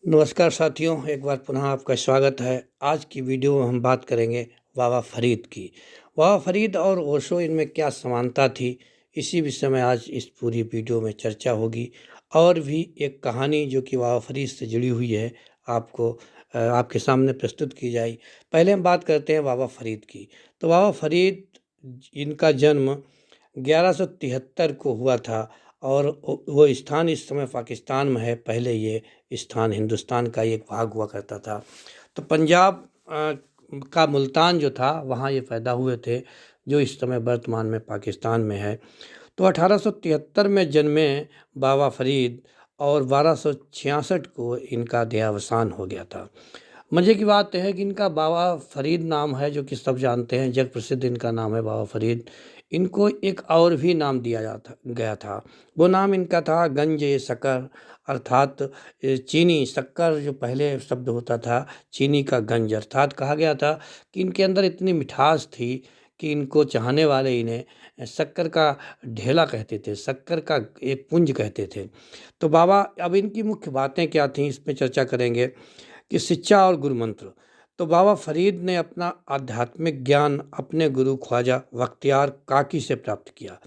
नमस्कार साथियों, एक बार पुनः आपका स्वागत है। आज की वीडियो में हम बात करेंगे बाबा फरीद की। बाबा फरीद और ओशो, इनमें क्या समानता थी, इसी विषय में आज इस पूरी वीडियो में चर्चा होगी। और भी एक कहानी जो कि बाबा फरीद से जुड़ी हुई है, आपको आपके सामने प्रस्तुत की जाए। पहले हम बात करते हैं बाबा फरीद की। तो बाबा फरीद, इनका जन्म 1173 को हुआ था और वो स्थान इस समय पाकिस्तान में है। पहले ये स्थान हिंदुस्तान का एक भाग हुआ करता था। तो पंजाब का मुल्तान जो था, वहाँ ये पैदा हुए थे, जो इस समय वर्तमान में पाकिस्तान में है। तो 1873 में जन्मे बाबा फरीद और 1266 को इनका देहावसान हो गया था। मज़े की बात यह है कि इनका बाबा फरीद नाम है, जो कि सब जानते हैं, जग प्रसिद्ध इनका नाम है बाबा फरीद। इनको एक और भी नाम दिया जाता गया था। वो नाम इनका था गंज ए शक्कर, अर्थात चीनी शक्कर जो पहले शब्द होता था, चीनी का गंज। अर्थात कहा गया था कि इनके अंदर इतनी मिठास थी कि इनको चाहने वाले इन्हें शक्कर का ढेला कहते थे, शक्कर का एक पुंज कहते थे। तो बाबा, अब इनकी मुख्य बातें क्या थीं, इस पे चर्चा करेंगे कि शिक्षा और गुरु मंत्र। तो बाबा फरीद ने अपना आध्यात्मिक ज्ञान अपने गुरु ख्वाजा बख्तियार काकी से प्राप्त किया।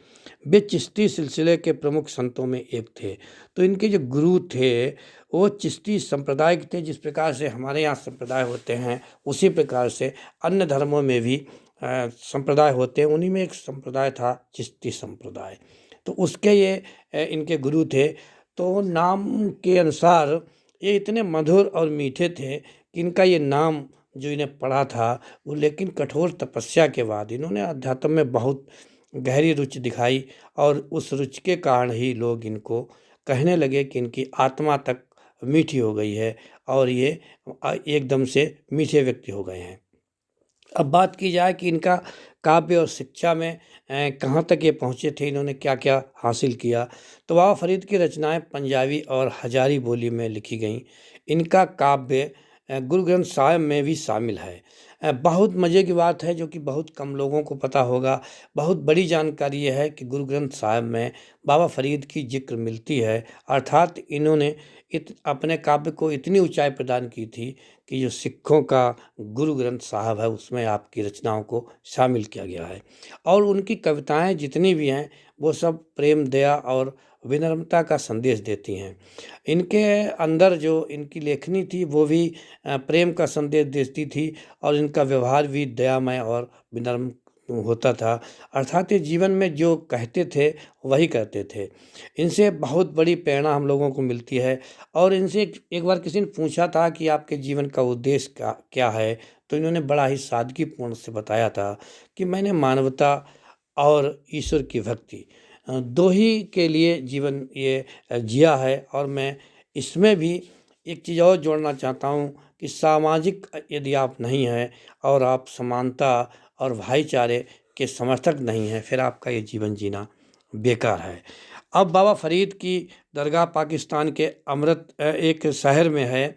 वे चिश्ती सिलसिले के प्रमुख संतों में एक थे। तो इनके जो गुरु थे वो चिश्ती संप्रदाय के थे। जिस प्रकार से हमारे यहाँ संप्रदाय होते हैं, उसी प्रकार से अन्य धर्मों में भी संप्रदाय होते हैं। उन्हीं में एक संप्रदाय था चिश्ती संप्रदाय। तो उसके ये इनके गुरु थे। तो नाम के अनुसार ये इतने मधुर और मीठे थे कि इनका ये नाम जो इन्हें पड़ा था वो, लेकिन कठोर तपस्या के बाद इन्होंने अध्यात्म में बहुत गहरी रुचि दिखाई। और उस रुचि के कारण ही लोग इनको कहने लगे कि इनकी आत्मा तक मीठी हो गई है और ये एकदम से मीठे व्यक्ति हो गए हैं। अब बात की जाए कि इनका काव्य और शिक्षा में कहाँ तक ये पहुँचे थे, इन्होंने क्या क्या हासिल किया। तो बाबा फरीद की रचनाएं पंजाबी और हजारी बोली में लिखी गईं। इनका काव्य गुरु ग्रंथ साहिब में भी शामिल है। बहुत मज़े की बात है, जो कि बहुत कम लोगों को पता होगा। बहुत बड़ी जानकारी यह है कि गुरु ग्रंथ साहिब में बाबा फरीद की जिक्र मिलती है। अर्थात इन्होंने अपने काव्य को इतनी ऊंचाई प्रदान की थी कि जो सिखों का गुरु ग्रंथ साहिब है, उसमें आपकी रचनाओं को शामिल किया गया है। और उनकी कविताएं जितनी भी हैं, वो सब प्रेम, दया और विनम्रता का संदेश देती हैं। इनके अंदर जो इनकी लेखनी थी, वो भी प्रेम का संदेश देती थी और इनका व्यवहार भी दयामय और विनम्र होता था। अर्थात ये जीवन में जो कहते थे वही करते थे। इनसे बहुत बड़ी प्रेरणा हम लोगों को मिलती है। और इनसे एक बार किसी ने पूछा था कि आपके जीवन का उद्देश्य क्या है, तो इन्होंने बड़ा ही सादगीपूर्ण से बताया था कि मैंने मानवता और ईश्वर की भक्ति दो ही के लिए जीवन ये जिया है। और मैं इसमें भी एक चीज़ और जोड़ना चाहता हूँ कि सामाजिक यदि आप नहीं हैं और आप समानता और भाईचारे के समर्थक नहीं हैं, फिर आपका ये जीवन जीना बेकार है। अब बाबा फरीद की दरगाह पाकिस्तान के अमृत एक शहर में है।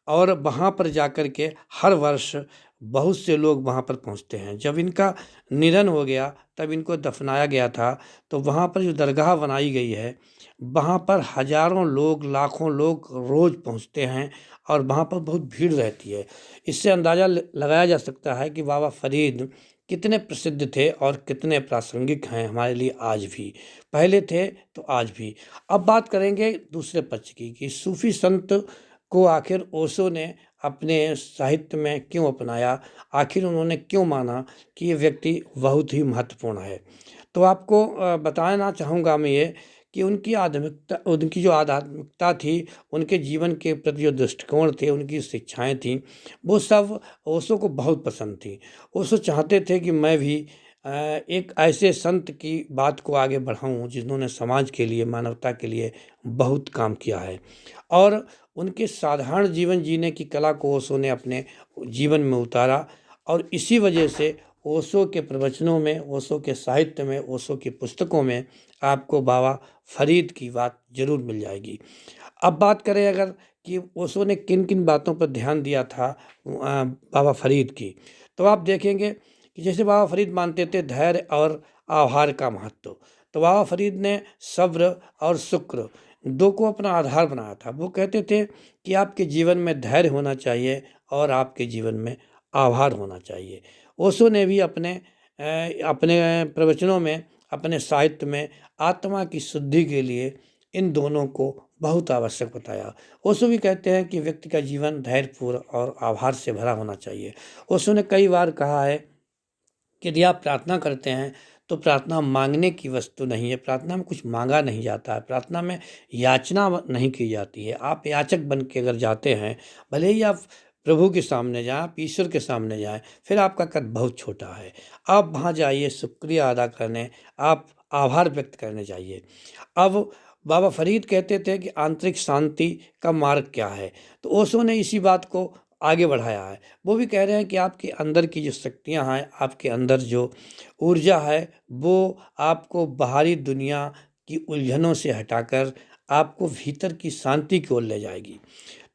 और वहाँ पर जाकर के हर वर्ष बहुत से लोग वहाँ पर पहुँचते हैं। जब इनका निधन हो गया, तब इनको दफनाया गया था, तो वहाँ पर जो दरगाह बनाई गई है, वहाँ पर हज़ारों लोग, लाखों लोग रोज़ पहुँचते हैं और वहाँ पर बहुत भीड़ रहती है। इससे अंदाज़ा लगाया जा सकता है कि बाबा फरीद कितने प्रसिद्ध थे और कितने प्रासंगिक हैं हमारे लिए आज भी। पहले थे तो आज भी। अब बात करेंगे दूसरे पक्ष की कि सूफ़ी संत को आखिर ओशो ने अपने साहित्य में क्यों अपनाया, आखिर उन्होंने क्यों माना कि ये व्यक्ति बहुत ही महत्वपूर्ण है। तो आपको बताना चाहूँगा मैं ये कि उनकी जो आध्यात्मिकता थी, उनके जीवन के प्रति जो दृष्टिकोण थे, उनकी शिक्षाएँ थीं, वो सब ओशो को बहुत पसंद थी। ओशो चाहते थे कि मैं भी एक ऐसे संत की बात को आगे बढ़ाऊँ जिन्होंने समाज के लिए, मानवता के लिए बहुत काम किया है। और उनके साधारण जीवन जीने की कला को ओशो ने अपने जीवन में उतारा। और इसी वजह से ओशो के प्रवचनों में, ओशो के साहित्य में, ओशो की पुस्तकों में आपको बाबा फरीद की बात ज़रूर मिल जाएगी। अब बात करें अगर कि ओशो ने किन किन बातों पर ध्यान दिया था बाबा फरीद की, तो आप देखेंगे कि जैसे बाबा फरीद मानते थे धैर्य और आहार का महत्व। तो बाबा फरीद ने सब्र और शुक्र दो को अपना आधार बनाया था। वो कहते थे कि आपके जीवन में धैर्य होना चाहिए और आपके जीवन में आभार होना चाहिए। ओशो ने भी अपने प्रवचनों में, अपने साहित्य में आत्मा की शुद्धि के लिए इन दोनों को बहुत आवश्यक बताया। ओशो भी कहते हैं कि व्यक्ति का जीवन धैर्यपूर्ण और आभार से भरा होना चाहिए। ओशो ने कई बार कहा है कि यदि आप प्रार्थना करते हैं तो प्रार्थना मांगने की वस्तु नहीं है, प्रार्थना में कुछ मांगा नहीं जाता है, प्रार्थना में याचना नहीं की जाती है। आप याचक बन के अगर जाते हैं, भले ही आप प्रभु के सामने जाएं, आप ईश्वर के सामने जाएं, फिर आपका कद बहुत छोटा है। आप वहाँ जाइए शुक्रिया अदा करने, आप आभार व्यक्त करने जाइए। अब बाबा फरीद कहते थे कि आंतरिक शांति का मार्ग क्या है, तो ओशो ने इसी बात को आगे बढ़ाया है। वो भी कह रहे हैं कि आपके अंदर की जो शक्तियाँ हैं, आपके अंदर जो ऊर्जा है, वो आपको बाहरी दुनिया की उलझनों से हटाकर आपको भीतर की शांति की ओर ले जाएगी।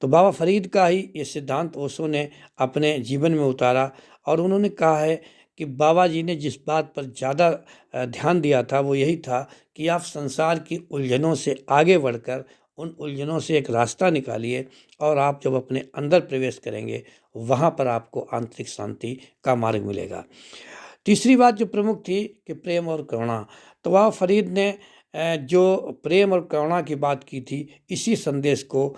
तो बाबा फरीद का ही ये सिद्धांत ओशो ने अपने जीवन में उतारा और उन्होंने कहा है कि बाबा जी ने जिस बात पर ज़्यादा ध्यान दिया था वो यही था कि आप संसार की उलझनों से आगे बढ़कर उन उलझनों से एक रास्ता निकालिए और आप जब अपने अंदर प्रवेश करेंगे वहाँ पर आपको आंतरिक शांति का मार्ग मिलेगा। तीसरी बात जो प्रमुख थी कि प्रेम और करुणा, तो वह फरीद ने जो प्रेम और करुणा की बात की थी, इसी संदेश को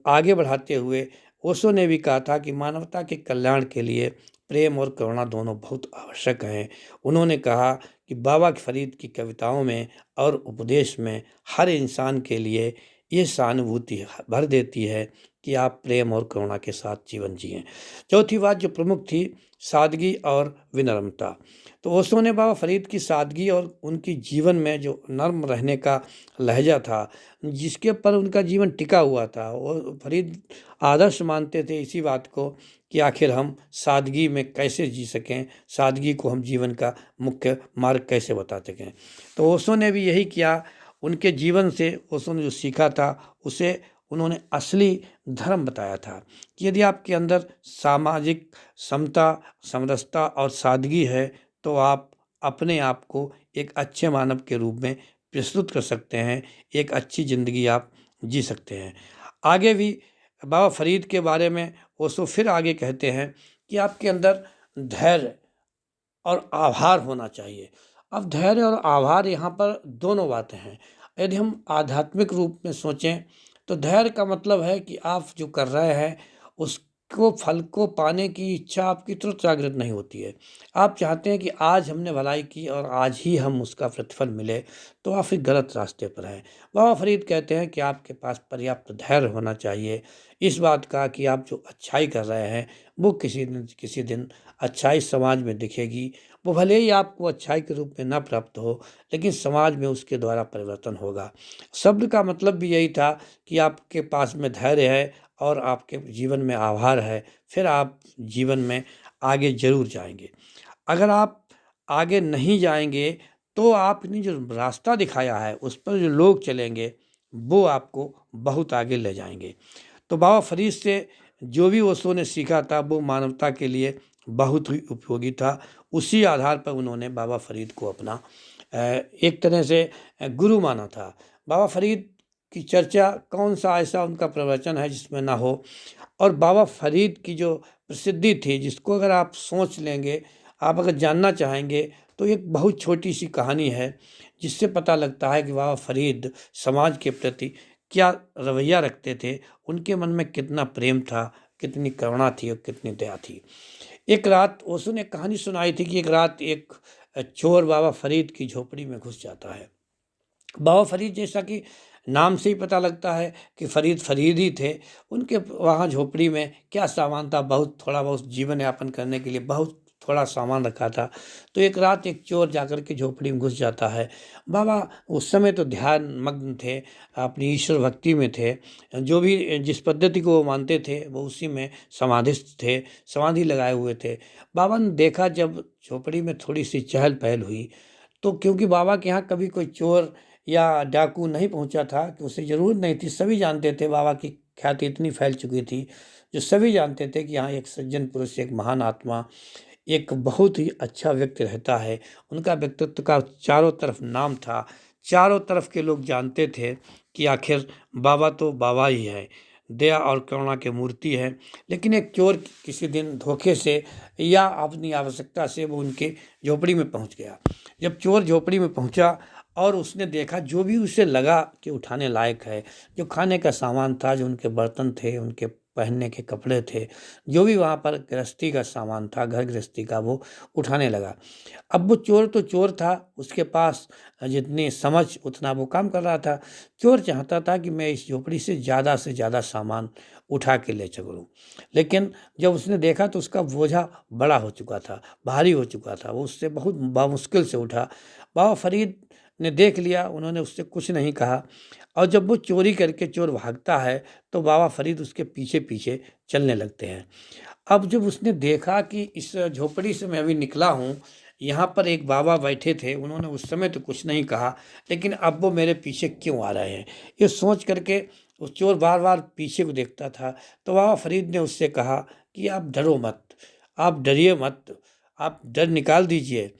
आगे बढ़ाते हुए ओशो ने भी कहा था कि मानवता के कल्याण के लिए प्रेम और करुणा दोनों बहुत आवश्यक हैं। उन्होंने कहा कि बाबा फरीद की कविताओं में और उपदेश में हर इंसान के लिए ये सहानुभूति भर देती है कि आप प्रेम और करुणा के साथ जीवन जिएं। चौथी बात जो प्रमुख थी, सादगी और विनम्रता। तो ओशो ने बाबा फरीद की सादगी और उनकी जीवन में जो नर्म रहने का लहजा था, जिसके पर उनका जीवन टिका हुआ था, वो फरीद आदर्श मानते थे इसी बात को कि आखिर हम सादगी में कैसे जी सकें, सादगी को हम जीवन का मुख्य मार्ग कैसे बता सकें। तो ओशो ने भी यही किया। उनके जीवन से ओशो ने जो सीखा था उसे उन्होंने असली धर्म बताया था कि यदि आपके अंदर सामाजिक समता, समरसता और सादगी है तो आप अपने आप को एक अच्छे मानव के रूप में प्रस्तुत कर सकते हैं, एक अच्छी ज़िंदगी आप जी सकते हैं। आगे भी बाबा फरीद के बारे में ओशो फिर आगे कहते हैं कि आपके अंदर धैर्य और आभार होना चाहिए। अब धैर्य और आभार यहाँ पर दोनों बातें हैं। यदि हम आध्यात्मिक रूप में सोचें तो धैर्य का मतलब है कि आप जो कर रहे हैं उसको फल को पाने की इच्छा आपकी तुरंत जागृत नहीं होती है। आप चाहते हैं कि आज हमने भलाई की और आज ही हम उसका प्रतिफल मिले, तो आप फिर गलत रास्ते पर हैं। बाबा फरीद कहते हैं कि आपके पास पर्याप्त धैर्य होना चाहिए इस बात का कि आप जो अच्छाई कर रहे हैं वो किसी दिन अच्छाई समाज में दिखेगी। वो भले ही आपको अच्छाई के रूप में न प्राप्त हो, लेकिन समाज में उसके द्वारा परिवर्तन होगा। शब्द का मतलब भी यही था कि आपके पास में धैर्य है और आपके जीवन में आभार है, फिर आप जीवन में आगे जरूर जाएंगे। अगर आप आगे नहीं जाएंगे तो आपने जो रास्ता दिखाया है उस पर जो लोग चलेंगे वो आपको बहुत आगे ले जाएंगे। तो बाबा फरीद से जो भी ओशो ने सीखा था वो मानवता के लिए बहुत ही उपयोगी था। उसी आधार पर उन्होंने बाबा फरीद को अपना एक तरह से गुरु माना था। बाबा फरीद की चर्चा कौन सा ऐसा उनका प्रवचन है जिसमें ना हो। और बाबा फरीद की जो प्रसिद्धि थी, जिसको अगर आप सोच लेंगे, आप अगर जानना चाहेंगे तो एक बहुत छोटी सी कहानी है जिससे पता लगता है कि बाबा फरीद समाज के प्रति क्या रवैया रखते थे, उनके मन में कितना प्रेम था, कितनी करुणा थी और कितनी दया थी। एक रात ओशो ने कहानी सुनाई थी कि एक रात एक चोर बाबा फरीद की झोपड़ी में घुस जाता है। बाबा फरीद, जैसा कि नाम से ही पता लगता है कि फरीद ही थे, उनके वहाँ झोपड़ी में क्या सामान था, बहुत थोड़ा बहुत जीवन यापन करने के लिए बहुत थोड़ा सामान रखा था। तो एक रात एक चोर जाकर के झोपड़ी में घुस जाता है। बाबा उस समय तो ध्यान मग्न थे, अपनी ईश्वर भक्ति में थे, जो भी जिस पद्धति को वो मानते थे वो उसी में समाधिस्थ थे, समाधि लगाए हुए थे। बाबा ने देखा जब झोपड़ी में थोड़ी सी चहल पहल हुई, तो क्योंकि बाबा के यहाँ कभी कोई चोर या डाकू नहीं पहुंचा था कि उसे ज़रूरत नहीं थी, सभी जानते थे, बाबा की ख्याति इतनी फैल चुकी थी जो सभी जानते थे कि यहाँ एक सज्जन पुरुष, एक महान आत्मा, एक बहुत ही अच्छा व्यक्ति रहता है। उनका व्यक्तित्व का चारों तरफ नाम था, चारों तरफ के लोग जानते थे कि आखिर बाबा तो बाबा ही है, दया और करुणा की मूर्ति है। लेकिन एक चोर किसी दिन धोखे से या अपनी आवश्यकता से वो उनके झोपड़ी में पहुंच गया। जब चोर झोपड़ी में पहुंचा और उसने देखा जो भी उसे लगा कि उठाने लायक है, जो खाने का सामान था, जो उनके बर्तन थे, उनके पहनने के कपड़े थे, जो भी वहाँ पर गृहस्थी का सामान था, घर गृहस्थी का, वो उठाने लगा। अब वो चोर तो चोर था, उसके पास जितनी समझ उतना वो काम कर रहा था। चोर चाहता था कि मैं इस झोपड़ी से ज़्यादा सामान उठा के ले चलूँ, लेकिन जब उसने देखा तो उसका बोझा बड़ा हो चुका था, भारी हो चुका था, वो उससे बहुत बामुश्किल से उठा। बाबा फरीद ने देख लिया, उन्होंने उससे कुछ नहीं कहा, और जब वो चोरी करके चोर भागता है तो बाबा फरीद उसके पीछे पीछे चलने लगते हैं। अब जब उसने देखा कि इस झोपड़ी से मैं अभी निकला हूँ, यहाँ पर एक बाबा बैठे थे, उन्होंने उस समय तो कुछ नहीं कहा, लेकिन अब वो मेरे पीछे क्यों आ रहे हैं, ये सोच करके वो चोर बार बार पीछे को देखता था। तो बाबा फरीद ने उससे कहा कि आप डरो मत, आप डरिए मत, आप डर निकाल दीजिए।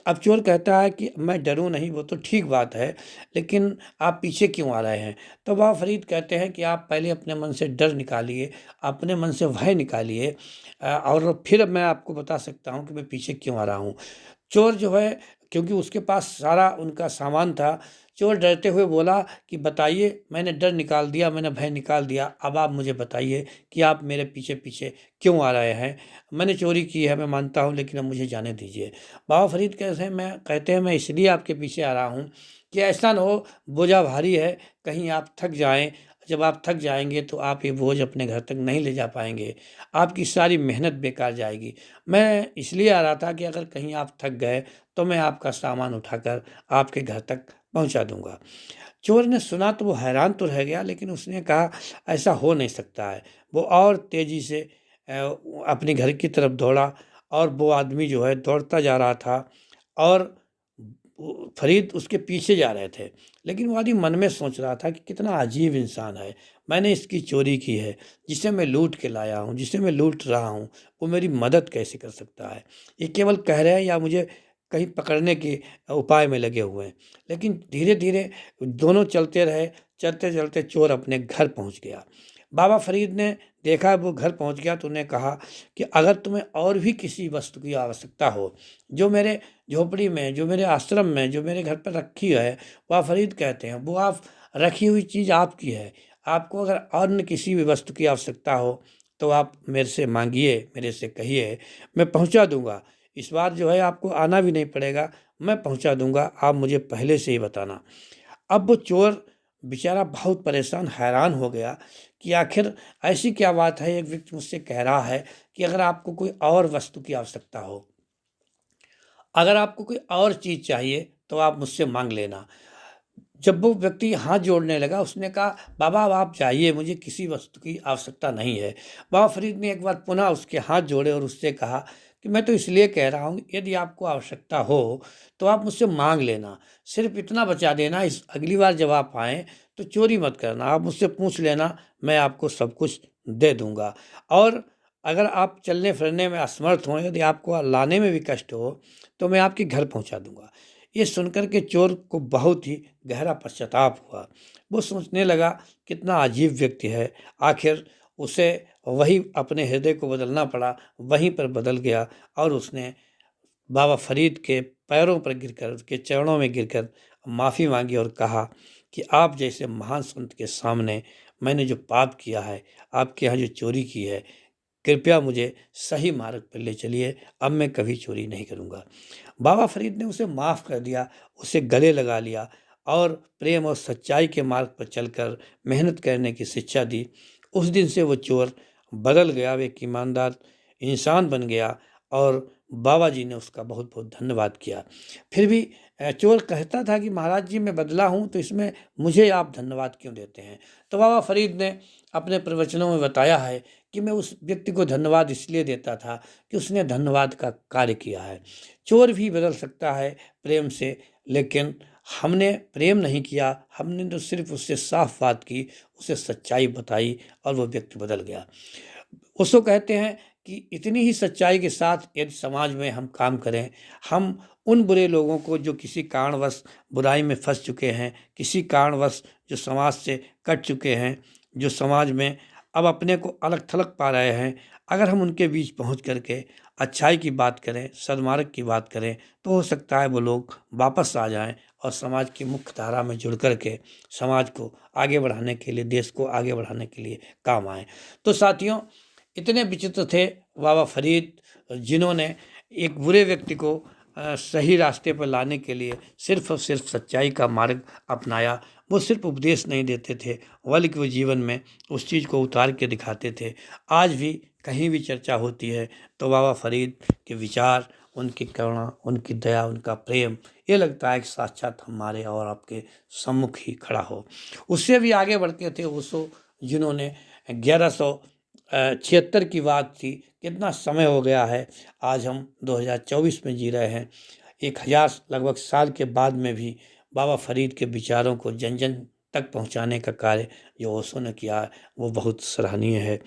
अब चोर कहता है कि मैं डरूं नहीं, वो तो ठीक बात है, लेकिन आप पीछे क्यों आ रहे हैं। तो बाबा फरीद कहते हैं कि आप पहले अपने मन से डर निकालिए, अपने मन से भय निकालिए, और फिर मैं आपको बता सकता हूँ कि मैं पीछे क्यों आ रहा हूँ। चोर जो है, क्योंकि उसके पास सारा उनका सामान था, चोर डरते हुए बोला कि बताइए, मैंने डर निकाल दिया, मैंने भय निकाल दिया, अब आप मुझे बताइए कि आप मेरे पीछे पीछे क्यों आ रहे हैं। मैंने चोरी की है, मैं मानता हूँ, लेकिन अब मुझे जाने दीजिए। बाबा फरीद कहते हैं मैं इसलिए आपके पीछे आ रहा हूँ कि ऐसा न हो बोझा भारी है, कहीं आप थक जाएं। जब आप थक जाएंगे तो आप ये बोझ अपने घर तक नहीं ले जा पाएंगे, आपकी सारी मेहनत बेकार जाएगी। मैं इसलिए आ रहा था कि अगर कहीं आप थक गए तो मैं आपका सामान उठाकर आपके घर तक पहुंचा दूंगा। चोर ने सुना तो वो हैरान तो रह गया, लेकिन उसने कहा ऐसा हो नहीं सकता है। वो और तेजी से अपने घर की तरफ दौड़ा, और वो आदमी जो है दौड़ता जा रहा था, और फरीद उसके पीछे जा रहे थे। लेकिन वो आदमी मन में सोच रहा था कि कितना अजीब इंसान है, मैंने इसकी चोरी की है, जिसे मैं लूट के लाया हूँ, जिसे मैं लूट रहा हूँ, वो मेरी मदद कैसे कर सकता है। ये केवल कह रहे हैं या मुझे कहीं पकड़ने के उपाय में लगे हुए हैं। लेकिन धीरे धीरे दोनों चलते रहे, चलते चलते चोर अपने घर पहुंच गया। बाबा फरीद ने देखा वो घर पहुंच गया तो उन्हें कहा कि अगर तुम्हें और भी किसी वस्तु की आवश्यकता हो, जो मेरे झोपड़ी में, जो मेरे आश्रम में, जो मेरे घर पर रखी है, बाबा फरीद कहते हैं वो आप रखी हुई चीज़ आपकी है। आपको अगर अन्य किसी भी वस्तु की आवश्यकता हो तो आप मेरे से मांगिए, मेरे से कहिए, मैं पहुंचा दूंगा। इस बार जो है आपको आना भी नहीं पड़ेगा, मैं पहुंचा दूंगा, आप मुझे पहले से ही बताना। अब वो चोर बेचारा बहुत परेशान, हैरान हो गया कि आखिर ऐसी क्या बात है, एक व्यक्ति मुझसे कह रहा है कि अगर आपको कोई और वस्तु की आवश्यकता हो, अगर आपको कोई और चीज़ चाहिए तो आप मुझसे मांग लेना। जब वो व्यक्ति हाथ जोड़ने लगा, उसने कहा बाबा अब आप जाइए, मुझे किसी वस्तु की आवश्यकता नहीं है। बाबा फरीद ने एक बार पुनः उसके हाथ जोड़े और उससे कहा कि मैं तो इसलिए कह रहा हूँ, यदि आपको आवश्यकता हो तो आप मुझसे मांग लेना, सिर्फ इतना बचा देना, इस अगली बार जब आप आएँ तो चोरी मत करना, आप मुझसे पूछ लेना, मैं आपको सब कुछ दे दूँगा। और अगर आप चलने फिरने में असमर्थ हों, यदि आपको लाने में भी कष्ट हो, तो मैं आपके घर पहुँचा दूँगा। ये सुनकर के चोर को बहुत ही गहरा पश्चाताप हुआ। वो सोचने लगा कितना अजीब व्यक्ति है, आखिर उसे वही अपने हृदय को बदलना पड़ा, वहीं पर बदल गया, और उसने बाबा फरीद के पैरों पर गिरकर, उसके चरणों में गिरकर माफ़ी मांगी और कहा कि आप जैसे महान संत के सामने मैंने जो पाप किया है, आपके यहाँ जो चोरी की है, कृपया मुझे सही मार्ग पर ले चलिए, अब मैं कभी चोरी नहीं करूँगा। बाबा फरीद ने उसे माफ़ कर दिया, उसे गले लगा लिया, और प्रेम और सच्चाई के मार्ग पर चलकर मेहनत करने की शिक्षा दी। उस दिन से वो चोर बदल गया, वे एक ईमानदार इंसान बन गया, और बाबा जी ने उसका बहुत बहुत धन्यवाद किया। फिर भी चोर कहता था कि महाराज जी मैं बदला हूँ, तो इसमें मुझे आप धन्यवाद क्यों देते हैं। तो बाबा फरीद ने अपने प्रवचनों में बताया है कि मैं उस व्यक्ति को धन्यवाद इसलिए देता था कि उसने धन्यवाद का कार्य किया है। चोर भी बदल सकता है प्रेम से, लेकिन हमने प्रेम नहीं किया, हमने तो सिर्फ उससे साफ बात की, उसे सच्चाई बताई, और वो व्यक्ति बदल गया। उसको कहते हैं कि इतनी ही सच्चाई के साथ यदि समाज में हम काम करें, हम उन बुरे लोगों को जो किसी कारणवश बुराई में फंस चुके हैं, किसी कारणवश जो समाज से कट चुके हैं, जो समाज में अब अपने को अलग थलग पा रहे हैं, अगर हम उनके बीच पहुंच करके अच्छाई की बात करें, सद्मार्ग की बात करें, तो हो सकता है वो लोग वापस आ जाएं और समाज की मुख्य धारा में जुड़ करके समाज को आगे बढ़ाने के लिए, देश को आगे बढ़ाने के लिए काम आएँ। तो साथियों, इतने विचित्र थे बाबा फरीद, जिन्होंने एक बुरे व्यक्ति को सही रास्ते पर लाने के लिए सिर्फ और सिर्फ सच्चाई का मार्ग अपनाया। वो सिर्फ उपदेश नहीं देते थे, बल्कि वो जीवन में उस चीज़ को उतार के दिखाते थे। आज भी कहीं भी चर्चा होती है तो बाबा फरीद के विचार, उनकी करुणा, उनकी दया, उनका प्रेम, ये लगता है कि साक्षात हमारे और आपके सम्मुख ही खड़ा हो। उससे भी आगे बढ़ते थे ओशो, जिन्होंने 1176 की बात थी, कितना समय हो गया है, आज हम 2024 में जी रहे हैं। 1000 लगभग साल के बाद में भी बाबा फरीद के विचारों को जन जन तक पहुंचाने का कार्य जो ओशो ने किया है, वो बहुत सराहनीय है।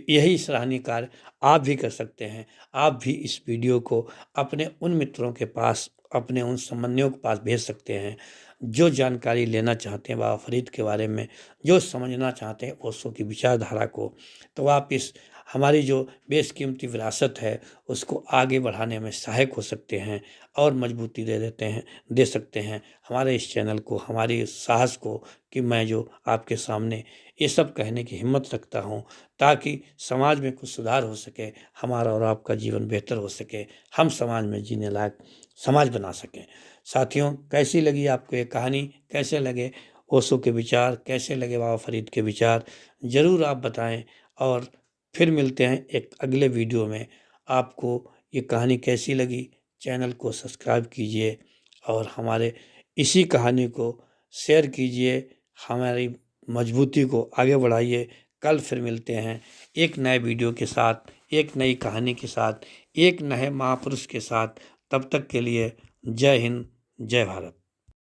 यही सराहनीय कार्य आप भी कर सकते हैं। आप भी इस वीडियो को अपने उन मित्रों के पास, अपने उन संबंधियों के पास भेज सकते हैं जो जानकारी लेना चाहते हैं बाबा फरीद के बारे में, जो समझना चाहते हैं ओशो की विचारधारा को। तो आप इस हमारी जो बेशकीमती विरासत है उसको आगे बढ़ाने में सहायक हो सकते हैं और मजबूती दे सकते हैं हमारे इस चैनल को, हमारे इस साहस को कि मैं जो आपके सामने ये सब कहने की हिम्मत रखता हूँ, ताकि समाज में कुछ सुधार हो सके, हमारा और आपका जीवन बेहतर हो सके, हम समाज में जीने लायक समाज बना सकें। साथियों, कैसी लगी आपको ये कहानी, कैसे लगे ओशो के विचार, कैसे लगे बाबा फरीद के विचार, ज़रूर आप बताएं। और फिर मिलते हैं एक अगले वीडियो में। आपको ये कहानी कैसी लगी, चैनल को सब्सक्राइब कीजिए और हमारे इसी कहानी को शेयर कीजिए, हमारी मजबूती को आगे बढ़ाइए। कल फिर मिलते हैं एक नए वीडियो के साथ, एक नई कहानी के साथ, एक नए महापुरुष के साथ। तब तक के लिए जय हिंद, जय भारत।